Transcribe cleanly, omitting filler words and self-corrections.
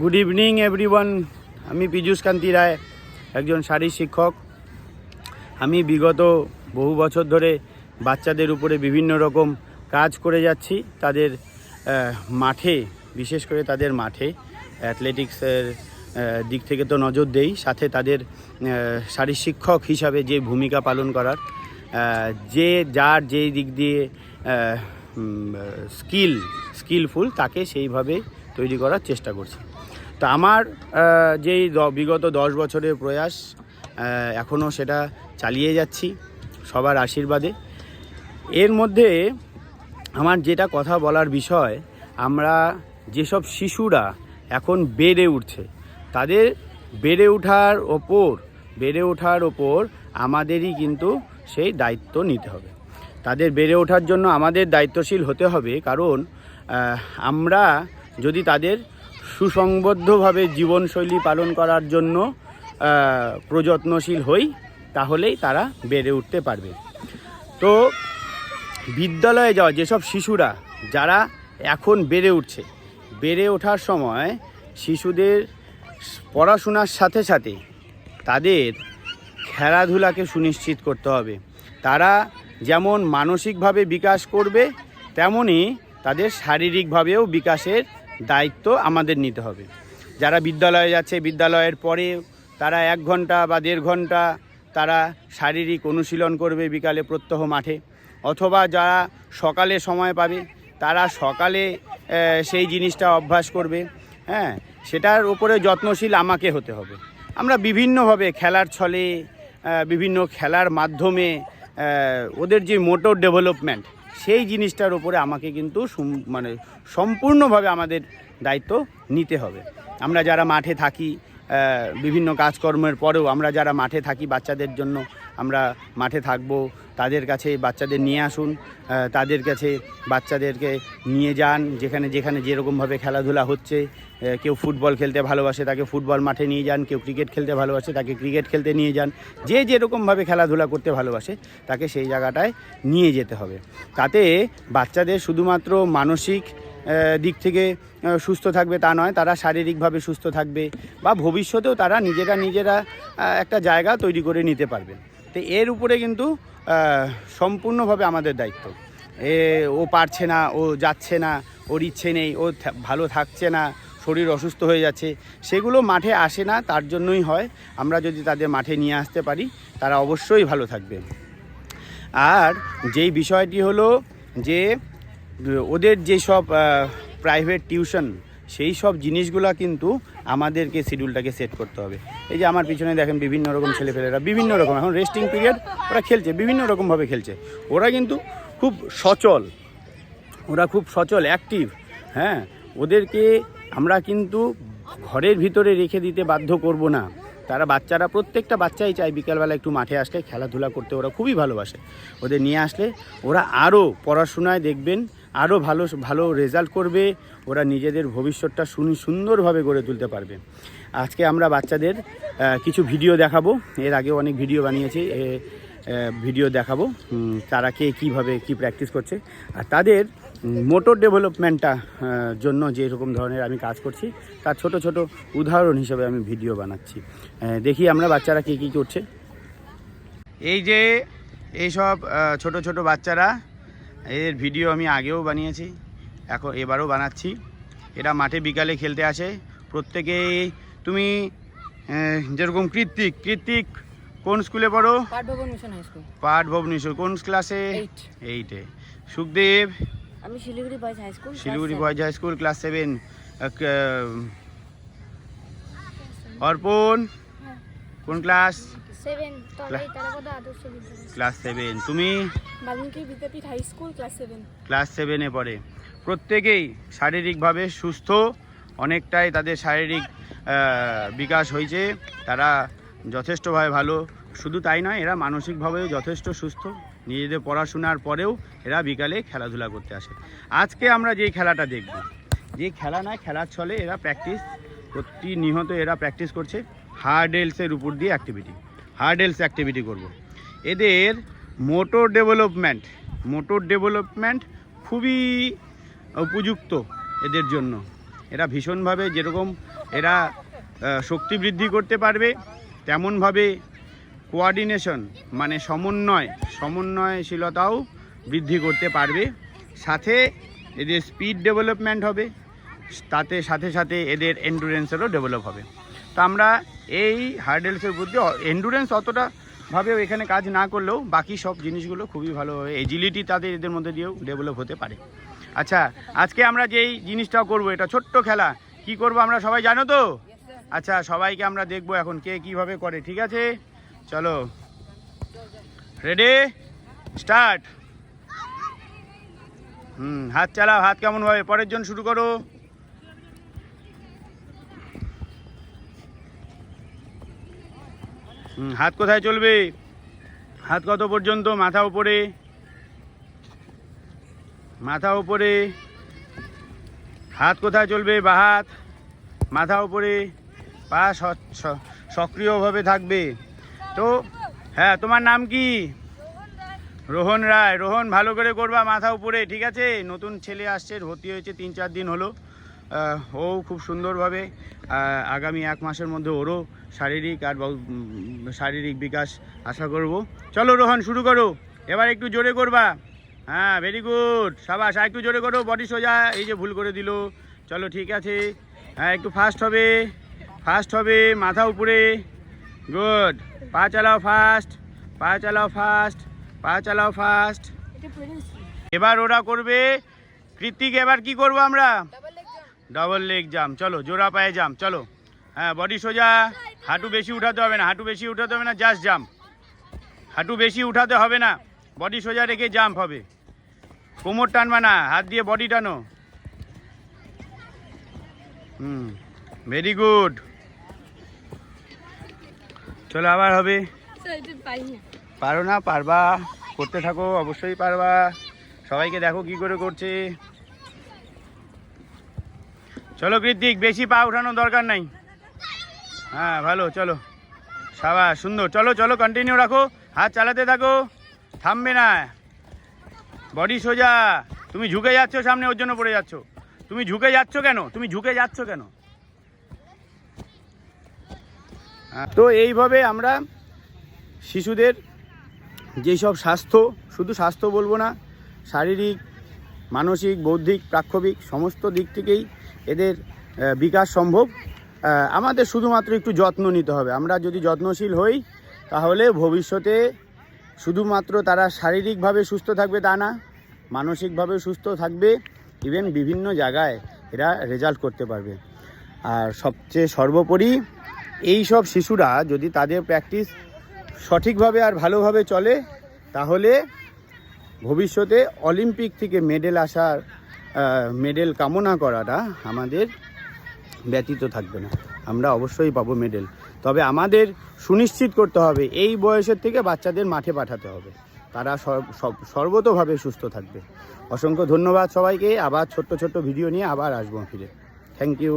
Good evening everyone. আমি পীযূষ কান্তি রায়, একজন শারীর শিক্ষক। আমি বিগত বহু বছর ধরে বাচ্চাদের উপরে বিভিন্ন রকম কাজ করে যাচ্ছি। তাদের মাঠে, বিশেষ করে তাদের মাঠে অ্যাথলেটিক্সের দিক থেকে তো নজর দেই, সাথে তাদের শারীর শিক্ষক হিসাবে যে ভূমিকা পালন করার, যে যার যেই দিক দিয়ে স্কিলফুল তাকে সেইভাবে তৈরি করার চেষ্টা করছি। তো আমার যেই বিগত 10 বছরের প্রয়াস, এখনও সেটা চালিয়ে যাচ্ছি সবার আশীর্বাদে। এর মধ্যে আমার যেটা কথা বলার বিষয়, আমরা যেসব শিশুরা এখন বেড়ে উঠছে, তাদের বেড়ে ওঠার ওপর আমাদেরই কিন্তু সেই দায়িত্ব নিতে হবে। তাদের বেড়ে ওঠার জন্য আমাদের দায়িত্বশীল হতে হবে, কারণ আমরা যদি তাদের সুসংবদ্ধভাবে জীবনশৈলী পালন করার জন্য প্রযত্নশীল হই, তাহলেই তারা বেড়ে উঠতে পারবে। তো বিদ্যালয়ে যাওয়া যেসব শিশুরা যারা এখন বেড়ে ওঠার সময় শিশুদের পড়াশোনার সাথে সাথে তাদের খেলাধুলাকে সুনিশ্চিত করতে হবে। তারা যেমন মানসিকভাবে বিকাশ করবে, তেমনি তাদের শারীরিকভাবেও বিকাশের দায়িত্ব আমাদের নিতে হবে। যারা বিদ্যালয়ে যাচ্ছে, বিদ্যালয়ের পরে তারা 1 ঘন্টা বা 1.5 ঘন্টা তারা শারীরিক অনুশীলন করবে বিকালে প্রত্যহ মাঠে, অথবা যারা সকালে সময় পাবে তারা সকালে সেই জিনিসটা অভ্যাস করবে। সেটার উপরে যত্নশীল আমাকে হতে হবে। আমরা বিভিন্নভাবে খেলার ছলে, বিভিন্ন খেলার মাধ্যমে ওদের যে মোটর ডেভেলপমেন্ট, সেই জিনিসটার উপরে আমাকে কিন্তু সম্পূর্ণভাবে আমাদের দায়িত্ব নিতে হবে। আমরা যারা মাঠে থাকি, বিভিন্ন কাজকর্মের পরেও আমরা যারা মাঠে থাকি, বাচ্চাদের জন্য আমরা মাঠে থাকব। তাদের কাছে বাচ্চাদের নিয়ে আসুন, তাদের কাছে বাচ্চাদেরকে নিয়ে যান। যেখানে যেরকমভাবে খেলাধুলা হচ্ছে, কেউ ফুটবল খেলতে ভালোবাসে তাকে ফুটবল মাঠে নিয়ে যান, কেউ ক্রিকেট খেলতে ভালোবাসে তাকে ক্রিকেট খেলতে নিয়ে যান। যে যেরকমভাবে খেলাধুলা করতে ভালোবাসে তাকে সেই জায়গাটায় নিয়ে যেতে হবে। তাতে বাচ্চাদের শুধুমাত্র মানসিক দিক থেকে সুস্থ থাকবে তা নয়, তারা শারীরিকভাবে সুস্থ থাকবে, বা ভবিষ্যতেও তারা নিজেরা একটা জায়গা তৈরি করে নিতে পারবে। তো এর উপরে কিন্তু সম্পূর্ণভাবে আমাদের দায়িত্ব। ও পারছে না, ও যাচ্ছে না, ওর ইচ্ছে নেই, ও ভালো থাকছে না, শরীর অসুস্থ হয়ে যাচ্ছে, সেগুলো মাঠে আসে না, তার জন্যই হয়। আমরা যদি তাদের মাঠে নিয়ে আসতে পারি, তারা অবশ্যই ভালো থাকবে। আর যেই বিষয়টি হলো যে ওদের যেসব প্রাইভেট টিউশন, সেই সব জিনিসগুলো কিন্তু আমাদেরকে শিডিউলটাকে সেট করতে হবে। এই যে আমার পিছনে দেখেন বিভিন্ন রকম ছেলেপেলেরা, বিভিন্ন রকম, এখন রেস্টিং পিরিয়ড, ওরা খেলছে, বিভিন্ন রকমভাবে খেলছে। ওরা কিন্তু খুব সচল, অ্যাক্টিভ। ওদেরকে আমরা কিন্তু ঘরের ভিতরে রেখে দিতে বাধ্য করব না। বাচ্চারা, প্রত্যেকটা বাচ্চাই চায় বিকালবেলা একটু মাঠে আসলে খেলাধুলা করতে, ওরা খুবই ভালোবাসে। ওদের নিয়ে আসলে ওরা আরও পড়াশোনায় দেখবেন আরও ভালো রেজাল্ট করবে, ওরা নিজেদের ভবিষ্যৎটা সুন্দরভাবে গড়ে তুলতে পারবে। আজকে আমরা বাচ্চাদের কিছু ভিডিও দেখাবো। এর আগেও অনেক ভিডিও বানিয়েছি, ভিডিও দেখাবো তারা কীভাবে প্র্যাকটিস করছে, আর তাদের মোটর ডেভেলপমেন্টটা জন্য যেরকম ধরনের আমি কাজ করছি তার ছোট উদাহরণ হিসেবে আমি ভিডিও বানাচ্ছি। দেখি আমরা বাচ্চারা কী করছে। এই যে এইসব ছোট বাচ্চারা, এর ভিডিও আমি আগেও বানিয়েছি, এবারও বানাচ্ছি। এরা মাঠে বিকালে খেলতে আসে প্রত্যেকেই। তুমি যেরকম কৃত্তিক কোন স্কুলে পড়ো? পাঠভবন স্কুল। কোন ক্লাসে? 8-এ। সুখদেব? আমি Siliguri Boys High School class 7। Arpan কোন ক্লাস? 7। ক্লাস 7। তুমি? Valmiki Vidyapith High School class 7-এ পড়ে। প্রত্যেকেই শারীরিকভাবে সুস্থ, অনেকটাই তাদের শারীরিক বিকাশ হয়েছে, তারা যথেষ্টভাবে ভালো। শুধু তাই নয়, এরা মানসিকভাবেও যথেষ্ট সুস্থ। নিজেদের পড়াশোনার পরেও এরা বিকালে খেলাধুলা করতে আসে। আজকে আমরা যেই খেলাটা দেখব, যে খেলা নয়, খেলার ছলে এরা প্রতিনিয়ত এরা প্র্যাকটিস করছে হার্ডেলসের উপর দিয়ে হার্ডেলস অ্যাক্টিভিটি করব। এদের মোটর ডেভেলপমেন্ট খুবই উপযুক্ত এদের জন্য। এরা ভীষণভাবে যেরকম এরা শক্তি বৃদ্ধি করতে পারবে, তেমনভাবে কোঅর্ডিনেশন মানে সমন্বয়শীলতাও বৃদ্ধি করতে পারবে। সাথে এদের স্পিড ডেভেলপমেন্ট হবে, তাতে সাথে সাথে এদের এন্ডুরেন্সেরও ডেভেলপ হবে। তো আমরা এই হার্ডেলসের মধ্যে এন্ডুরেন্স অতটা ভাবেও এখানে কাজ না করলেও বাকি সব জিনিসগুলো খুবই ভালোভাবে এজিলিটি তাদের এদের মধ্যে দিয়েও ডেভেলপ হতে পারে। আচ্ছা, আজকে আমরা যেই জিনিসটা করব, এটা ছোট্ট খেলা, কি করব আমরা সবাই জানো তো? আচ্ছা, সবাইকে আমরা দেখবো এখন কে কিভাবে করে, ঠিক আছে? চলো, রেডি, স্টার্ট। হাত চালাও, হাত কেমন ভাবে, পরের জন শুরু করো। হাত কোথায় চলবে? হাত কত পর্যন্ত? মাথা উপরে, মাথা উপরে। হাত কোথায় চলবে? বা হাত মাথা উপরে, পা সক্রিয়ভাবে থাকবে। তো হ্যাঁ, তোমার নাম কি? রোহন রায়। রোহন, ভালো করে করবা, মাথা উপরে, ঠিক আছে? নতুন ছেলে আসছে, ভর্তি হয়েছে 3-4 দিন হলো। ও খুব সুন্দরভাবে আগামী 1 মাসের মধ্যে ওরও শারীরিক বিকাশ আশা করব। চলো রোহন, শুরু করো। এবার একটু জোরে করবা। হ্যাঁ, ভেরি গুড, সাবাস। আর একটু জোরে করো, বডি সোজা। এই যে ভুল করে দিল। চলো, ঠিক আছে। হ্যাঁ, একটু ফাস্ট হবে, মাথা উপরে। গুড। পা চালাও ফাস্ট, পা চালাও ফাস্ট, পা চালাও ফাস্ট। এবার ওরা করবে কৃতিক। এবার কি করব আমরা? Double leg jump. চলো, জোড়া পায়ে জাম্প। চলো, হ্যাঁ, বডি সোজা, হাঁটু বেশি উঠাতে হবে না, জাস্ট জাম্প। হাঁটু বেশি উঠাতে হবে না, বডি সোজা রেখে জাম্প হবে। কোমর টানবা না, হাত দিয়ে বডি টানো। Very good. চলো, আবার হবে। পারো না? পারবা, করতে থাকো, অবশ্যই পারবা। সবাইকে দেখো কি করে করছে। চলো কৃতিক, বেশি পা উঠানোর দরকার নাই। হ্যাঁ, ভালো, চলো, সাবাস, সুন্দর। চলো চলো, কন্টিনিউ রাখো, হাত চালাতে থাকো, থামবে না। বডি সোজা। তুমি ঝুঁকে যাচ্ছ সামনে, ওর জন্য পড়ে যাচ্ছ। তুমি ঝুঁকে যাচ্ছ কেন? তো এইভাবে আমরা শিশুদের যেই সব স্বাস্থ্য, শুধু স্বাস্থ্য বলবো না, শারীরিক, মানসিক, বৌদ্ধিক, প্রাক্ষবিক সমস্ত দিক থেকেই এদের বিকাশ সম্ভব। আমাদের শুধুমাত্র একটু যত্ন নিতে হবে। আমরা যদি যত্নশীল হই, তাহলে ভবিষ্যতে শুধুমাত্র তারা শারীরিকভাবে সুস্থ থাকবে তা না, মানসিকভাবে সুস্থ থাকবে, ইভেন বিভিন্ন জায়গায় এরা রেজাল্ট করতে পারবে। আর সবচেয়ে সর্বোপরি এই সব শিশুরা যদি তাদের প্র্যাকটিস সঠিকভাবে আর ভালোভাবে চলে, তাহলে ভবিষ্যতে অলিম্পিক থেকে মেডেল কামনা করাটা আমাদের ব্যতীত থাকবে না। আমরা অবশ্যই পাবো মেডেল। তবে আমাদের সুনিশ্চিত করতে হবে এই বয়সের থেকে বাচ্চাদের মাঠে পাঠাতে হবে, তারা সর্বতোভাবে সুস্থ থাকবে। অসংখ্য ধন্যবাদ সবাইকে। আবার ছোট্ট ভিডিও নিয়ে আবার আসবো ফিরে। Thank you.